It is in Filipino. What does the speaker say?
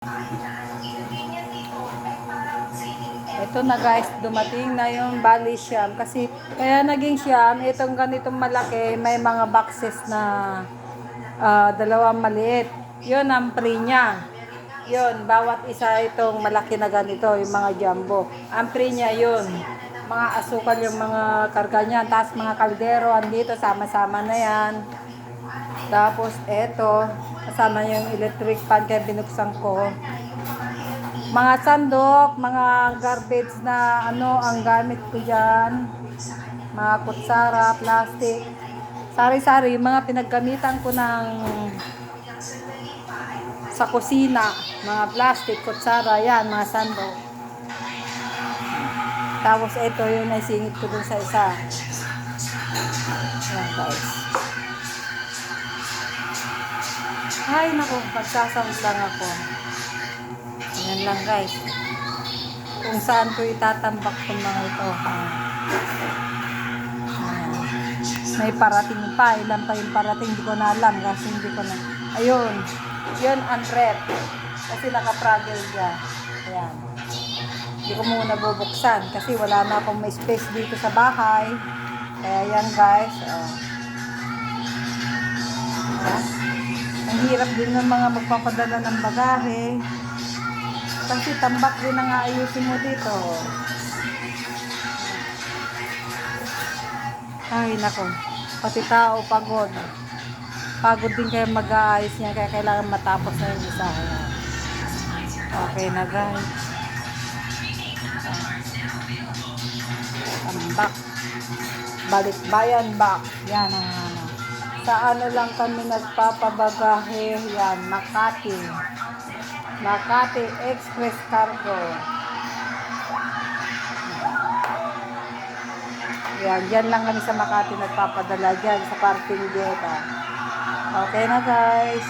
Ito na guys, dumating na yung Bali Siam. Kasi kaya naging Siam, itong ganitong malaki, may mga boxes na dalawang maliit. Yun ang free niya. Yun, bawat isa itong malaki na ganito, yung mga jumbo. Ang free niya yun. Mga asukal yung mga karga niya. Tapos mga kaldero, andito, sama-sama na yan. Tapos eto, kasama yung electric fan kaya binuksan ko. Mga sandok, mga garbage na ang gamit ko dyan. Mga kutsara, plastic. Sari-sari, yung mga pinaggamitan ko sa kusina. Mga plastic, kutsara, yan, mga sandok. Tapos ito yung naisingit ko dun sa isa. Ayan guys. Ay naku, magsasawag lang ako. Ayan lang guys. Kung saan ko itatambak itong mga ito. May parating pa. Ilan pa yung parating. Hindi ko na alam. Kasi hindi ko na. Ayun. Yun ang rep. Kasi naka-fragile dyan. Ayan. Hindi ko muna bubuksan. Kasi wala na akong may space dito sa bahay. Kaya yan guys. Ang hirap din ng mga magpapadala ng bagahe. Kasi tambak din ang ayusin mo dito. Ay, nako. Pati tao pagod. Pagod din kayo mag-aayos niya. Kaya kailangan matapos na yung isa. Okay na guys. Tambak. Balikbayan box. Yan ang Sa lang kami nagpapabagahe. Yan, Makati. Makati Express Cargo. Yan, dyan lang kami sa Makati nagpapadala dyan sa parking dito. Okay na guys.